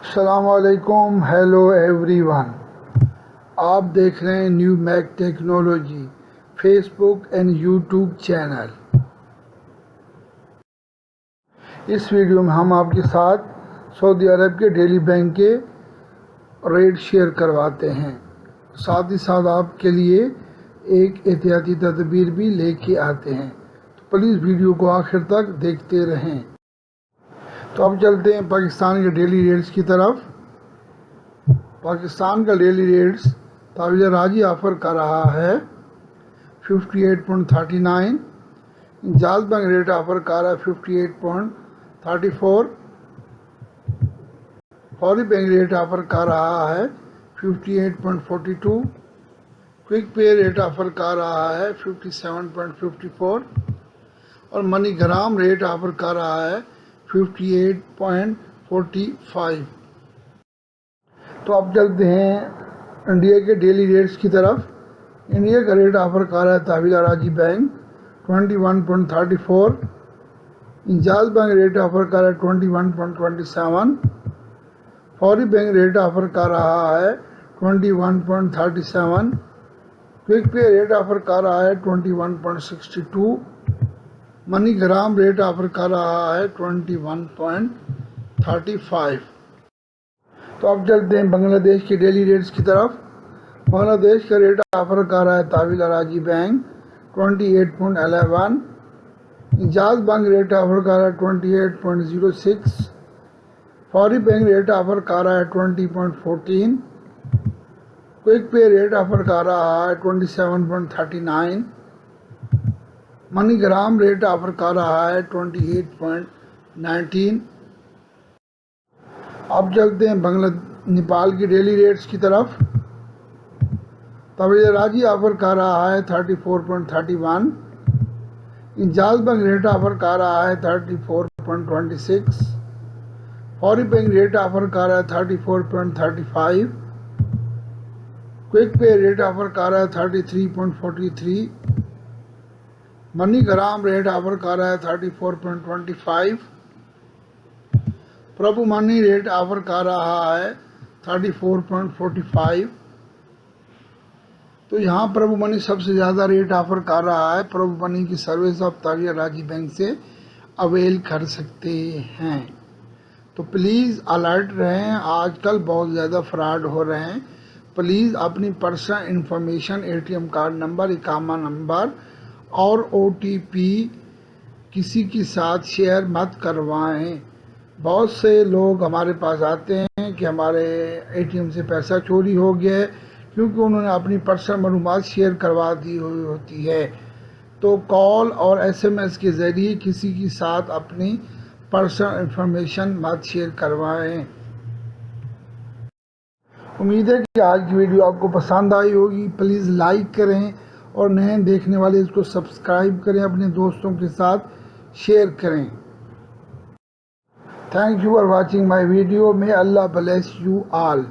अस्सलामुअलैकुम, hello everyone. आप देख रहे हैं new Mac technology Facebook and YouTube channel. इस वीडियो में हम आपके साथ सऊदी अरब के डेली बैंक के रेट शेयर करवाते हैं, साथ ही साथ आपके लिए एक एहतियाती तदबीर भी लेके आते हैं। तो प्लीज़ वीडियो को आखिर तक देखते रहें। तो अब चलते हैं पाकिस्तान के डेली रेट्स की तरफ। पाकिस्तान का डेली रेट्स तावीज़ राजी ऑफ़र कर रहा है 58.39। जाज बैंक रेट ऑफ़र कर रहा है 58.34। फौरी बैंक रेट ऑफ़र कर रहा है 58.42। क्विक पे रेट ऑफ़र कर रहा है 57.54 और मनी ग्राम रेट ऑफ़र कर रहा है 58.45। तो अब चलते हैं इंडिया के डेली रेट्स की तरफ। इंडिया का रेट ऑफर कर रहा है तावीज़ राजी बैंक 21.34। इंजाज बैंक रेट ऑफर कर रहा है 21.27। फौरी बैंक रेट ऑफर कर रहा है 21.37। क्विक पे रेट ऑफर कर रहा है 21.62। मनी ग्राम रेट ऑफर कर रहा है 21.35। तो अब चलते हैं बांग्लादेश के डेली रेट्स की तरफ। बांग्लादेश का रेट ऑफर कर रहा है तावीज़ राजी बैंक 28.11। इंजाज बैंक रेट ऑफर कर रहा है 28.06। फौरी बैंक रेट ऑफर कर रहा है 20.14। क्विक पे रेट ऑफर कर रहा है 27.39। मनी ग्राम रेट ऑफर कर रहा है 28.19। अब चलते हैं नेपाल की डेली रेट्स की तरफ। तावीज़ राजी ऑफर कर रहा है 34.31। इंजाज बैंक रेट ऑफर कर रहा है 34.26। फौरी बैंक रेट ऑफर कर रहा है 34.35। क्विक पे रेट ऑफर कर रहा है 33.43। मनी ग्राम रेट ऑफर कर रहा है 34.25। प्रभु मनी रेट ऑफर कर रहा है 34.45। तो यहाँ प्रभु मनी सबसे ज़्यादा रेट ऑफर कर रहा है। प्रभु मनी की सर्विस आप तावीज़ राजी बैंक से अवेल कर सकते हैं। तो प्लीज़ अलर्ट रहें, आजकल बहुत ज़्यादा फ्रॉड हो रहे हैं। प्लीज़ अपनी personal information, ATM card number, इकामा नंबर और OTP किसी के साथ शेयर मत करवाएं। बहुत से लोग हमारे पास आते हैं कि हमारे ATM से पैसा चोरी हो गया है, क्योंकि उन्होंने अपनी पर्सनल मालूमात शेयर करवा दी हुई होती है। तो कॉल और SMS के ज़रिए किसी के साथ अपनी पर्सनल इंफॉर्मेशन मत शेयर करवाएं। उम्मीद है कि आज की वीडियो आपको पसंद आई होगी। प्लीज़ लाइक करें और नए देखने वाले इसको सब्सक्राइब करें, अपने दोस्तों के साथ शेयर करें। Thank you for watching my video. May Allah bless you all.